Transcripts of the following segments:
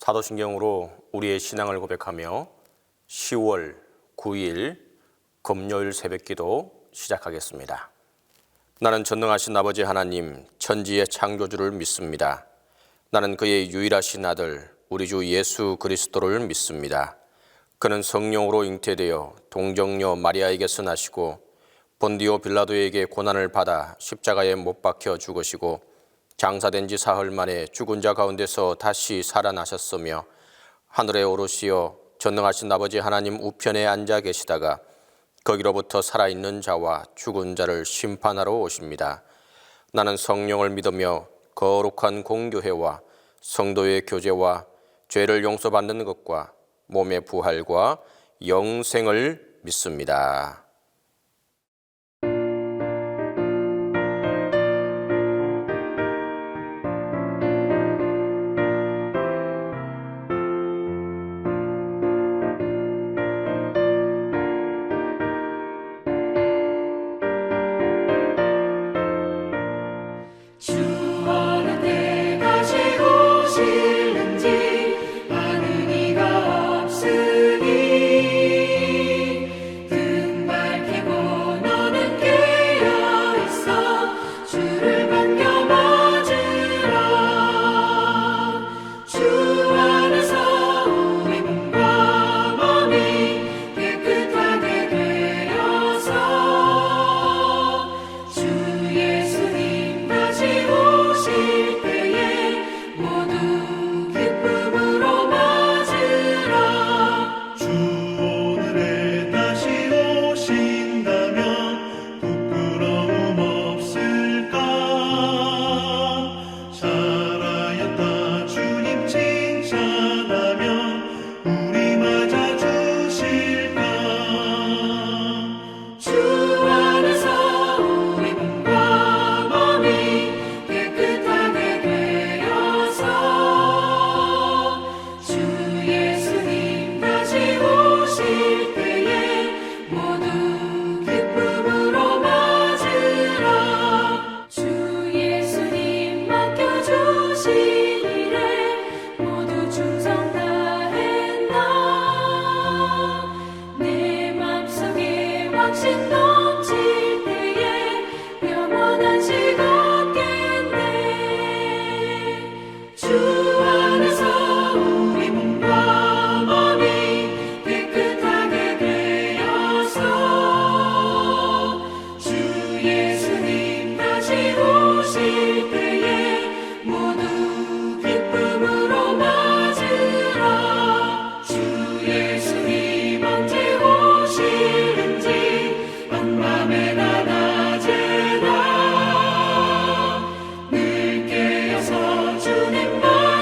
사도신경으로 우리의 신앙을 고백하며 10월 9일 금요일 새벽기도 시작하겠습니다. 나는 전능하신 아버지 하나님, 천지의 창조주를 믿습니다. 나는 그의 유일하신 아들 우리 주 예수 그리스도를 믿습니다. 그는 성령으로 잉태되어 동정녀 마리아에게서 나시고 본디오 빌라도에게 고난을 받아 십자가에 못 박혀 죽으시고 장사된 지 사흘 만에 죽은 자 가운데서 다시 살아나셨으며 하늘에 오르시어 전능하신 아버지 하나님 우편에 앉아 계시다가 거기로부터 살아있는 자와 죽은 자를 심판하러 오십니다. 나는 성령을 믿으며 거룩한 공교회와 성도의 교제와 죄를 용서받는 것과 몸의 부활과 영생을 믿습니다. 늘 깨어서 주님 말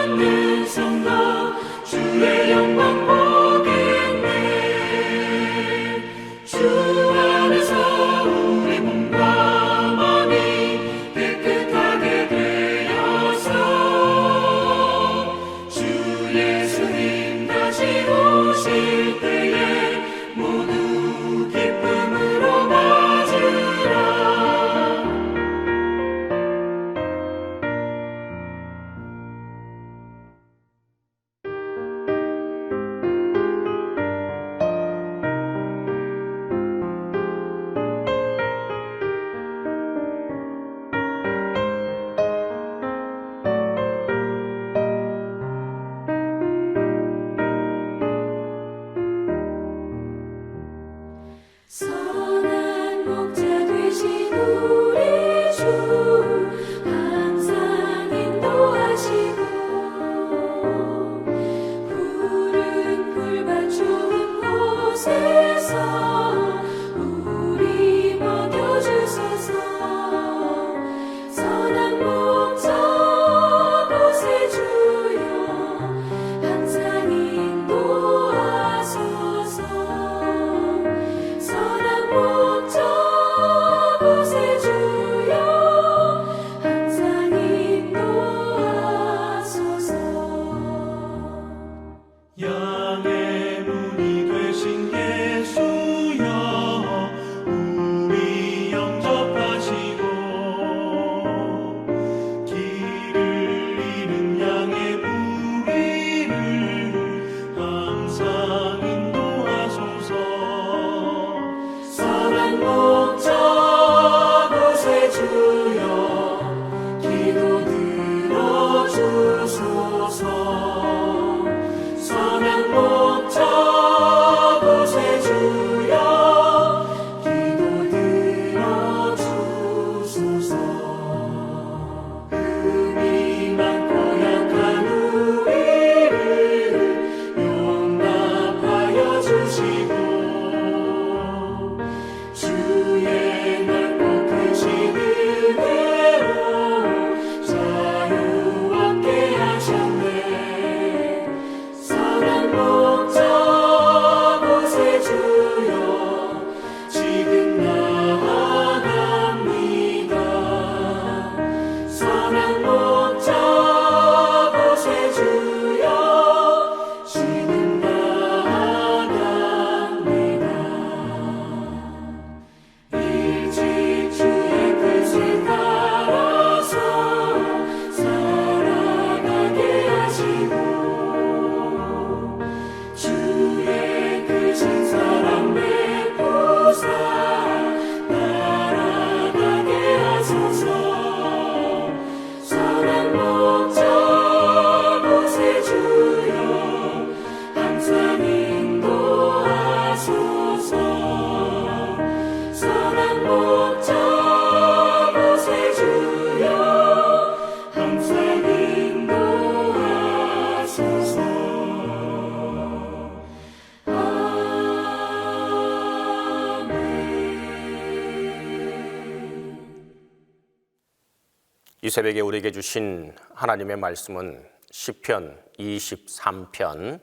이 새벽에 우리에게 주신 하나님의 말씀은 시편 23편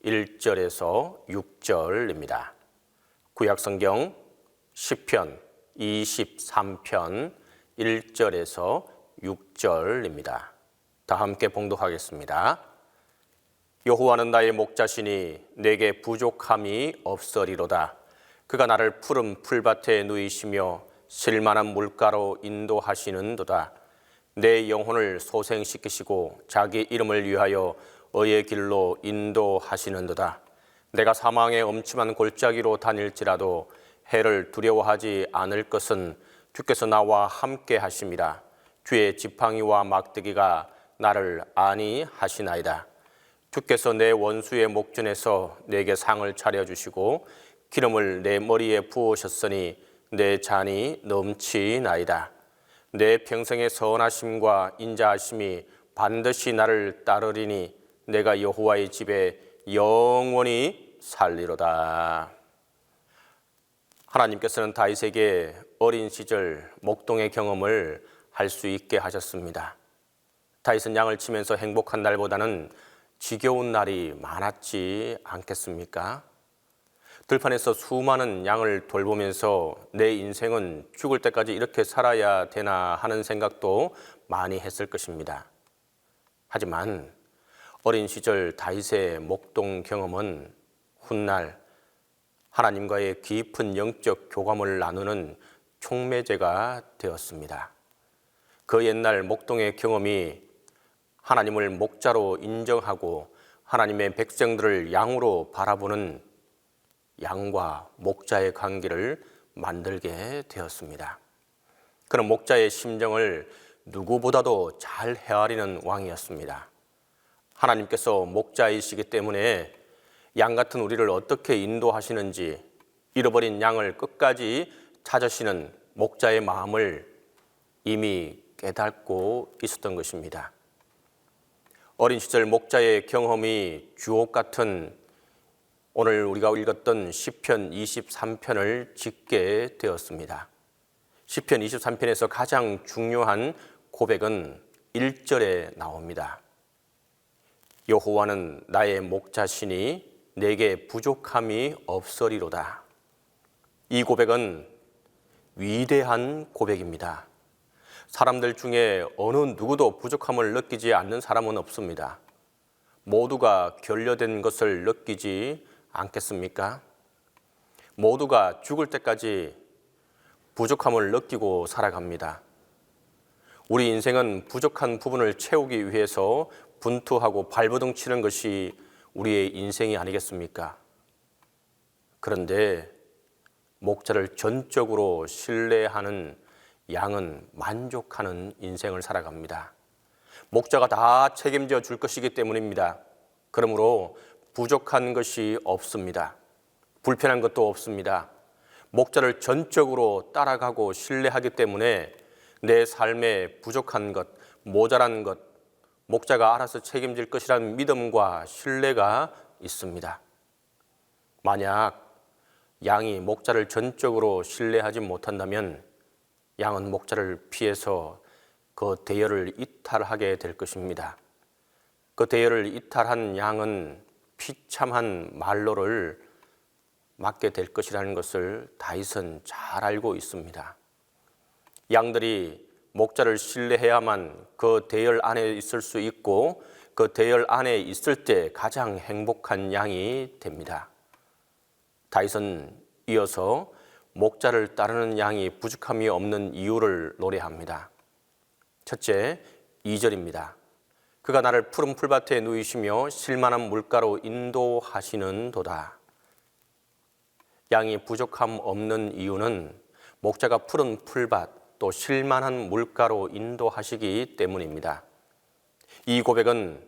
1절에서 6절입니다. 구약성경 시편 23편 1절에서 6절입니다. 다 함께 봉독하겠습니다. 여호와는 나의 목자시니 내게 부족함이 없으리로다. 그가 나를 푸른 풀밭에 누이시며 쉴만한 물가로 인도하시는도다. 내 영혼을 소생시키시고 자기 이름을 위하여 의의 길로 인도하시는도다. 내가 사망의 엄침한 골짜기로 다닐지라도 해를 두려워하지 않을 것은 주께서 나와 함께 하심이라. 주의 지팡이와 막대기가 나를 안위하시나이다. 주께서 내 원수의 목전에서 내게 상을 차려주시고 기름을 내 머리에 부으셨으니 내 잔이 넘치나이다. 내 평생의 선하심과 인자하심이 반드시 나를 따르리니 내가 여호와의 집에 영원히 살리로다. 하나님께서는 다윗에게 어린 시절 목동의 경험을 할 수 있게 하셨습니다. 다윗은 양을 치면서 행복한 날보다는 지겨운 날이 많았지 않겠습니까? 들판에서 수많은 양을 돌보면서 내 인생은 죽을 때까지 이렇게 살아야 되나 하는 생각도 많이 했을 것입니다. 하지만 어린 시절 다윗의 목동 경험은 훗날 하나님과의 깊은 영적 교감을 나누는 촉매제가 되었습니다. 그 옛날 목동의 경험이 하나님을 목자로 인정하고 하나님의 백성들을 양으로 바라보는 양과 목자의 관계를 만들게 되었습니다. 그런 목자의 심정을 누구보다도 잘 헤아리는 왕이었습니다. 하나님께서 목자이시기 때문에 양 같은 우리를 어떻게 인도하시는지, 잃어버린 양을 끝까지 찾으시는 목자의 마음을 이미 깨닫고 있었던 것입니다. 어린 시절 목자의 경험이 주옥 같은 오늘 우리가 읽었던 시편 23편을 짓게 되었습니다. 시편 23편에서 가장 중요한 고백은 1절에 나옵니다. 여호와는 나의 목자시니 내게 부족함이 없으리로다. 이 고백은 위대한 고백입니다. 사람들 중에 어느 누구도 부족함을 느끼지 않는 사람은 없습니다. 모두가 결여된 것을 느끼지 않겠습니까? 모두가 죽을 때까지 부족함을 느끼고 살아갑니다. 우리 인생은 부족한 부분을 채우기 위해서 분투하고 발버둥 치는 것이 우리의 인생이 아니겠습니까? 그런데 목자를 전적으로 신뢰하는 양은 만족하는 인생을 살아갑니다. 목자가 다 책임져 줄 것이기 때문입니다. 그러므로 부족한 것이 없습니다. 불편한 것도 없습니다. 목자를 전적으로 따라가고 신뢰하기 때문에 내 삶에 부족한 것, 모자란 것, 목자가 알아서 책임질 것이라는 믿음과 신뢰가 있습니다. 만약 양이 목자를 전적으로 신뢰하지 못한다면 양은 목자를 피해서 그 대열을 이탈하게 될 것입니다. 그 대열을 이탈한 양은 비참한 말로를 맞게 될 것이라는 것을 다윗은 잘 알고 있습니다. 양들이 목자를 신뢰해야만 그 대열 안에 있을 수 있고 그 대열 안에 있을 때 가장 행복한 양이 됩니다. 다윗은 이어서 목자를 따르는 양이 부족함이 없는 이유를 노래합니다. 첫째, 2절입니다. 그가 나를 푸른 풀밭에 누이시며 쉴만한 물가로 인도하시는 도다. 양이 부족함 없는 이유는 목자가 푸른 풀밭 또 쉴만한 물가로 인도하시기 때문입니다. 이 고백은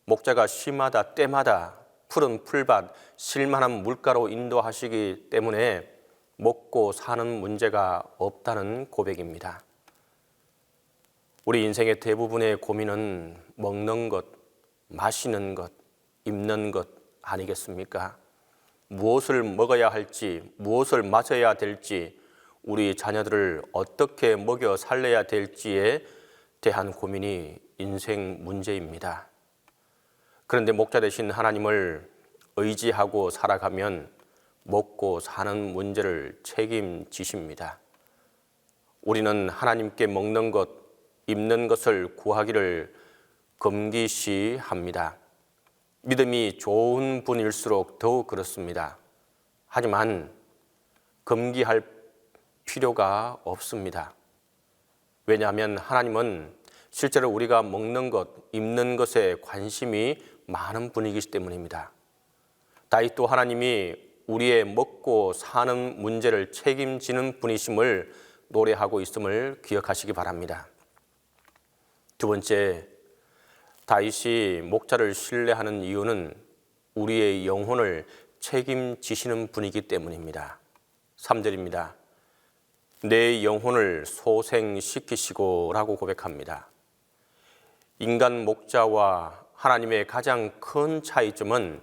목자가 시마다 때마다 푸른 풀밭 쉴만한 물가로 인도하시기 때문에 먹고 사는 문제가 없다는 고백입니다. 우리 인생의 대부분의 고민은 먹는 것, 마시는 것, 입는 것 아니겠습니까? 무엇을 먹어야 할지, 무엇을 마셔야 될지, 우리 자녀들을 어떻게 먹여 살려야 될지에 대한 고민이 인생 문제입니다. 그런데 목자 되신 하나님을 의지하고 살아가면 먹고 사는 문제를 책임지십니다. 우리는 하나님께 먹는 것, 입는 것을 구하기를 금기시합니다. 믿음이 좋은 분일수록 더욱 그렇습니다. 하지만 금기할 필요가 없습니다. 왜냐하면 하나님은 실제로 우리가 먹는 것, 입는 것에 관심이 많은 분이기 때문입니다. 다윗도 하나님이 우리의 먹고 사는 문제를 책임지는 분이심을 노래하고 있음을 기억하시기 바랍니다. 두 번째, 다윗이 목자를 신뢰하는 이유는 우리의 영혼을 책임지시는 분이기 때문입니다. 3절입니다. 내 영혼을 소생시키시고 라고 고백합니다. 인간 목자와 하나님의 가장 큰 차이점은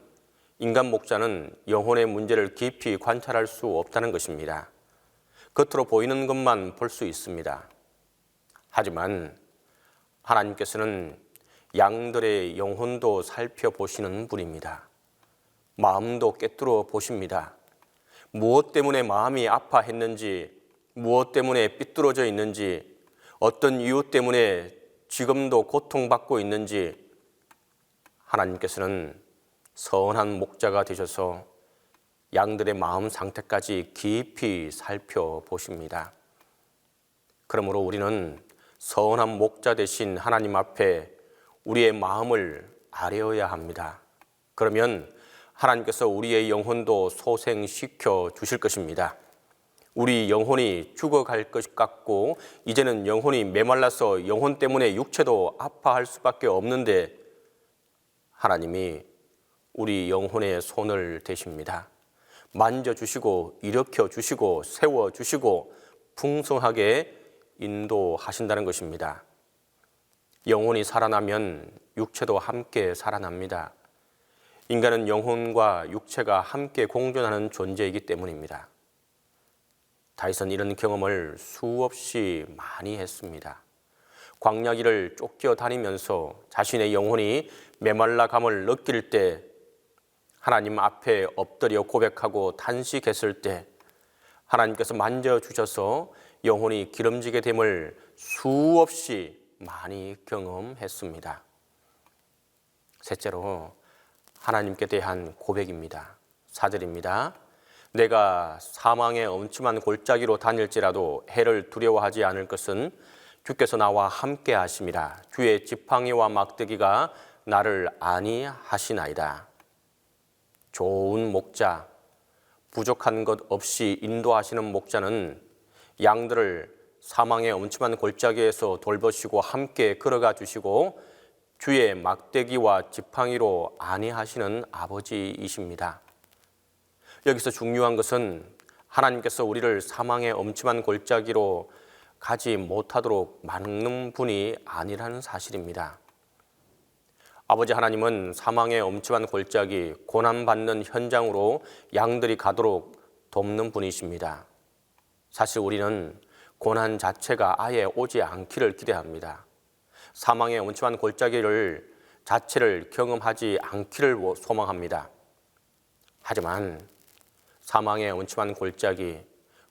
인간 목자는 영혼의 문제를 깊이 관찰할 수 없다는 것입니다. 겉으로 보이는 것만 볼 수 있습니다. 하지만 하나님께서는 양들의 영혼도 살펴보시는 분입니다. 마음도 꿰뚫어 보십니다. 무엇 때문에 마음이 아파했는지, 무엇 때문에 삐뚤어져 있는지, 어떤 이유 때문에 지금도 고통받고 있는지 하나님께서는 선한 목자가 되셔서 양들의 마음 상태까지 깊이 살펴보십니다. 그러므로 우리는 선한 목자 되신 하나님 앞에 우리의 마음을 아뢰어야 합니다. 그러면 하나님께서 우리의 영혼도 소생시켜 주실 것입니다. 우리 영혼이 죽어갈 것 같고 이제는 영혼이 메말라서 영혼 때문에 육체도 아파할 수밖에 없는데 하나님이 우리 영혼의 손을 대십니다. 만져주시고 일으켜주시고 세워주시고 풍성하게 인도하신다는 것입니다. 영혼이 살아나면 육체도 함께 살아납니다. 인간은 영혼과 육체가 함께 공존하는 존재이기 때문입니다. 다윗은 이런 경험을 수없이 많이 했습니다. 광야길을 쫓겨다니면서 자신의 영혼이 메말라감을 느낄 때, 하나님 앞에 엎드려 고백하고 탄식했을 때 하나님께서 만져주셔서 영혼이 기름지게 됨을 수없이 많이 경험했습니다. 셋째로 하나님께 대한 고백입니다. 4절입니다. 내가 사망의 엄침한 골짜기로 다닐지라도 해를 두려워하지 않을 것은 주께서 나와 함께 하심이라. 주의 지팡이와 막대기가 나를 안위하시나이다. 좋은 목자, 부족한 것 없이 인도하시는 목자는 양들을 사망의 엄침한 골짜기에서 돌보시고 함께 걸어가 주시고 주의 막대기와 지팡이로 안위하시는 아버지이십니다. 여기서 중요한 것은 하나님께서 우리를 사망의 엄침한 골짜기로 가지 못하도록 막는 분이 아니라는 사실입니다. 아버지 하나님은 사망의 엄침한 골짜기, 고난받는 현장으로 양들이 가도록 돕는 분이십니다. 사실 우리는 고난 자체가 아예 오지 않기를 기대합니다. 사망의 엄침한 골짜기를 자체를 경험하지 않기를 소망합니다. 하지만 사망의 엄침한 골짜기,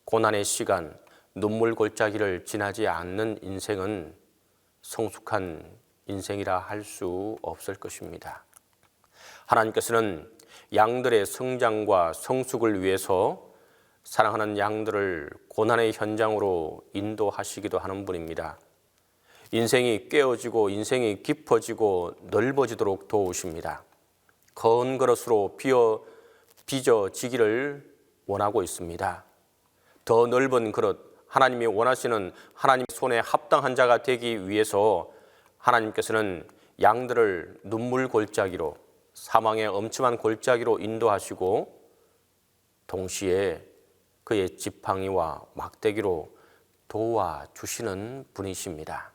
고난의 시간, 눈물 골짜기를 지나지 않는 인생은 성숙한 인생이라 할 수 없을 것입니다. 하나님께서는 양들의 성장과 성숙을 위해서 사랑하는 양들을 고난의 현장으로 인도하시기도 하는 분입니다. 인생이 깨어지고 인생이 깊어지고 넓어지도록 도우십니다. 큰 그릇으로 빚어지기를 원하고 있습니다. 더 넓은 그릇, 하나님이 원하시는 하나님 손에 합당한 자가 되기 위해서 하나님께서는 양들을 눈물 골짜기로, 사망의 엄침한 골짜기로 인도하시고 동시에 그의 지팡이와 막대기로 도와주시는 분이십니다.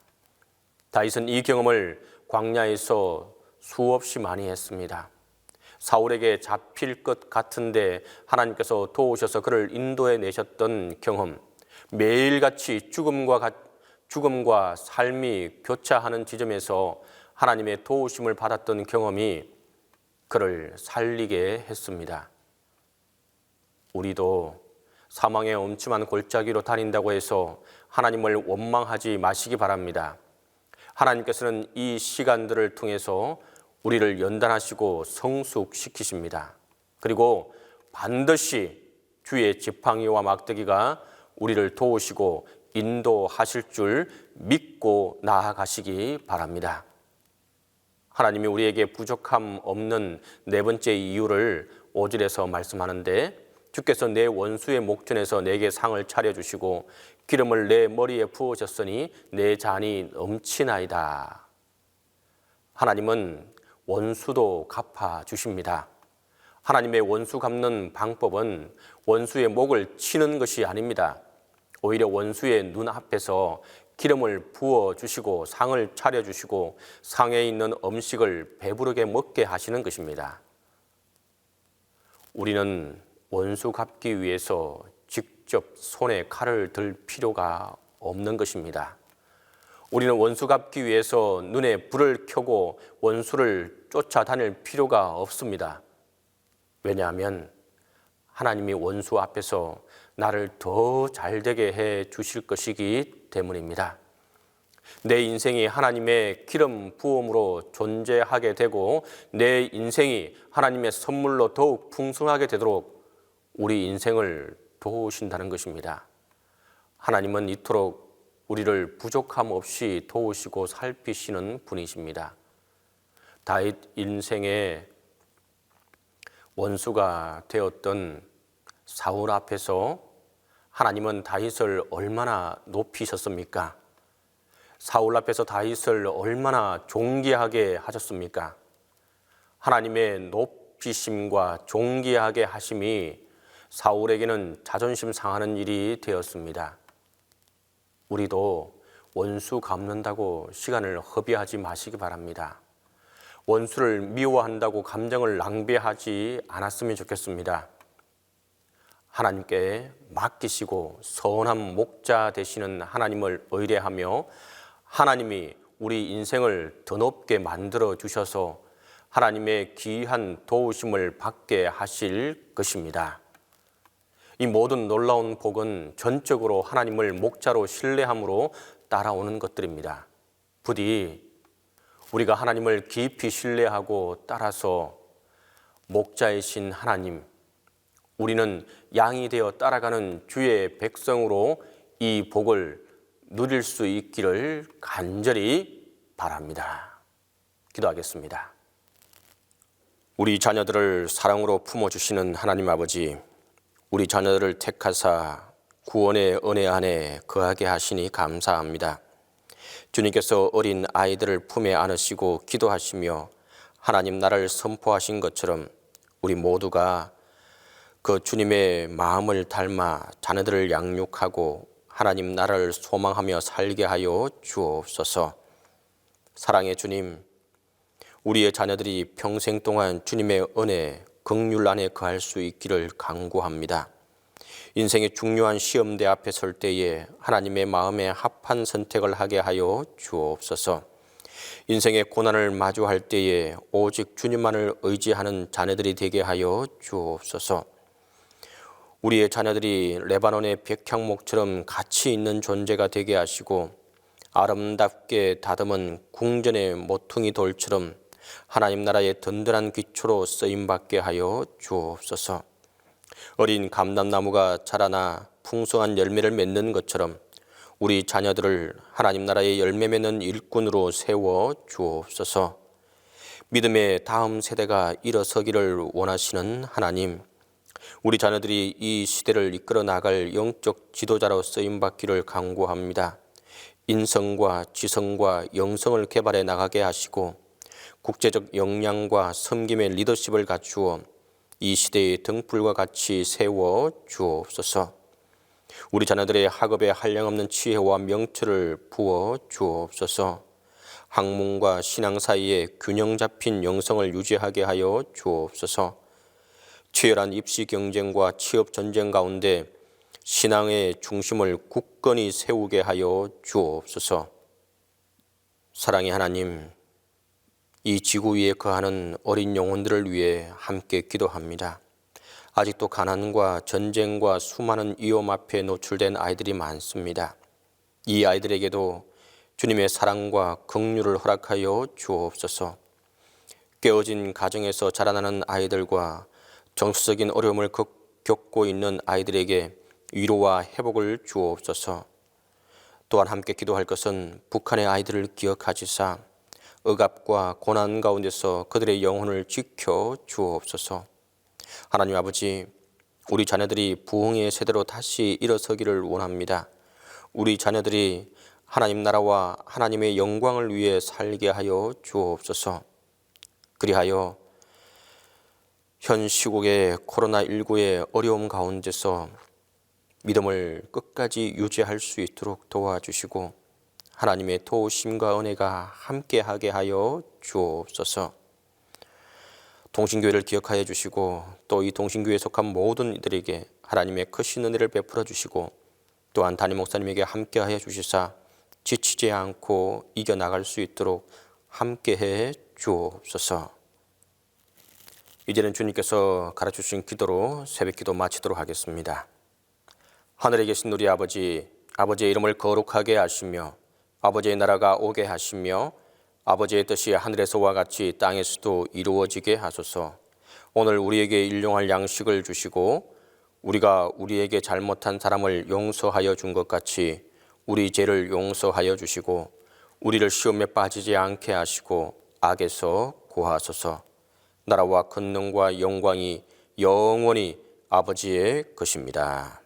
다윗은 이 경험을 광야에서 수없이 많이 했습니다. 사울에게 잡힐 것 같은데 하나님께서 도우셔서 그를 인도해 내셨던 경험, 매일같이 죽음과 삶이 교차하는 지점에서 하나님의 도우심을 받았던 경험이 그를 살리게 했습니다. 우리도 사망의 엄침한 골짜기로 다닌다고 해서 하나님을 원망하지 마시기 바랍니다. 하나님께서는 이 시간들을 통해서 우리를 연단하시고 성숙시키십니다. 그리고 반드시 주의 지팡이와 막대기가 우리를 도우시고 인도하실 줄 믿고 나아가시기 바랍니다. 하나님이 우리에게 부족함 없는 네 번째 이유를 5절에서 말씀하는데, 주께서 내 원수의 목전에서 내게 상을 차려주시고 기름을 내 머리에 부으셨으니 내 잔이 넘치나이다. 하나님은 원수도 갚아주십니다. 하나님의 원수 갚는 방법은 원수의 목을 치는 것이 아닙니다. 오히려 원수의 눈앞에서 기름을 부어주시고 상을 차려주시고 상에 있는 음식을 배부르게 먹게 하시는 것입니다. 우리는 원수 갚기 위해서 직접 손에 칼을 들 필요가 없는 것입니다. 우리는 원수 갚기 위해서 눈에 불을 켜고 원수를 쫓아다닐 필요가 없습니다. 왜냐하면 하나님이 원수 앞에서 나를 더 잘되게 해 주실 것이기 때문입니다. 내 인생이 하나님의 기름 부음으로 존재하게 되고 내 인생이 하나님의 선물로 더욱 풍성하게 되도록 우리 인생을 도우신다는 것입니다. 하나님은 이토록 우리를 부족함 없이 도우시고 살피시는 분이십니다. 다윗 인생의 원수가 되었던 사울 앞에서 하나님은 다윗을 얼마나 높이셨습니까? 사울 앞에서 다윗을 얼마나 존귀하게 하셨습니까? 하나님의 높이심과 존귀하게 하심이 사울에게는 자존심 상하는 일이 되었습니다. 우리도 원수 갚는다고 시간을 허비하지 마시기 바랍니다. 원수를 미워한다고 감정을 낭비하지 않았으면 좋겠습니다. 하나님께 맡기시고 선한 목자 되시는 하나님을 의뢰하며 하나님이 우리 인생을 더 높게 만들어 주셔서 하나님의 귀한 도우심을 받게 하실 것입니다. 이 모든 놀라운 복은 전적으로 하나님을 목자로 신뢰함으로 따라오는 것들입니다. 부디 우리가 하나님을 깊이 신뢰하고 따라서 목자이신 하나님, 우리는 양이 되어 따라가는 주의 백성으로 이 복을 누릴 수 있기를 간절히 바랍니다. 기도하겠습니다. 우리 자녀들을 사랑으로 품어주시는 하나님 아버지, 우리 자녀들을 택하사 구원의 은혜 안에 거하게 하시니 감사합니다. 주님께서 어린 아이들을 품에 안으시고 기도하시며 하나님 나라를 선포하신 것처럼 우리 모두가 그 주님의 마음을 닮아 자녀들을 양육하고 하나님 나라를 소망하며 살게 하여 주옵소서. 사랑의 주님, 우리의 자녀들이 평생 동안 주님의 은혜, 긍휼 안에 거할 수 있기를 간구합니다. 인생의 중요한 시험대 앞에 설 때에 하나님의 마음에 합한 선택을 하게 하여 주옵소서. 인생의 고난을 마주할 때에 오직 주님만을 의지하는 자녀들이 되게 하여 주옵소서. 우리의 자녀들이 레바논의 백향목처럼 가치 있는 존재가 되게 하시고 아름답게 다듬은 궁전의 모퉁이 돌처럼 하나님 나라의 든든한 기초로 쓰임받게 하여 주옵소서. 어린 감람나무가 자라나 풍성한 열매를 맺는 것처럼 우리 자녀들을 하나님 나라의 열매 맺는 일꾼으로 세워 주옵소서. 믿음의 다음 세대가 일어서기를 원하시는 하나님, 우리 자녀들이 이 시대를 이끌어 나갈 영적 지도자로 쓰임받기를 간구합니다. 인성과 지성과 영성을 개발해 나가게 하시고 국제적 역량과 섬김의 리더십을 갖추어 이 시대의 등불과 같이 세워 주옵소서. 우리 자녀들의 학업에 한량없는 지혜와 명철을 부어 주옵소서. 학문과 신앙 사이에 균형 잡힌 영성을 유지하게 하여 주옵소서. 치열한 입시 경쟁과 취업 전쟁 가운데 신앙의 중심을 굳건히 세우게 하여 주옵소서. 사랑의 하나님, 이 지구 위에 거하는 어린 영혼들을 위해 함께 기도합니다. 아직도 가난과 전쟁과 수많은 위험 앞에 노출된 아이들이 많습니다. 이 아이들에게도 주님의 사랑과 긍휼을 허락하여 주옵소서. 깨어진 가정에서 자라나는 아이들과 정서적인 어려움을 겪고 있는 아이들에게 위로와 회복을 주옵소서. 또한 함께 기도할 것은 북한의 아이들을 기억하시사 억압과 고난 가운데서 그들의 영혼을 지켜 주옵소서. 하나님 아버지, 우리 자녀들이 부흥의 세대로 다시 일어서기를 원합니다. 우리 자녀들이 하나님 나라와 하나님의 영광을 위해 살게 하여 주옵소서. 그리하여 현 시국의 코로나19의 어려움 가운데서 믿음을 끝까지 유지할 수 있도록 도와주시고 하나님의 도우심과 은혜가 함께하게 하여 주옵소서. 동신교회를 기억하여 주시고 또 이 동신교회에 속한 모든 이들에게 하나님의 크신 은혜를 베풀어 주시고 또한 담임 목사님에게 함께하여 주시사 지치지 않고 이겨나갈 수 있도록 함께해 주옵소서. 이제는 주님께서 가르쳐주신 기도로 새벽기도 마치도록 하겠습니다. 하늘에 계신 우리 아버지, 아버지의 이름을 거룩하게 하시며 아버지의 나라가 오게 하시며 아버지의 뜻이 하늘에서와 같이 땅에서도 이루어지게 하소서. 오늘 우리에게 일용할 양식을 주시고 우리가 우리에게 잘못한 사람을 용서하여 준 것 같이 우리 죄를 용서하여 주시고 우리를 시험에 빠지지 않게 하시고 악에서 구하소서. 나라와 권능과 영광이 영원히 아버지의 것입니다.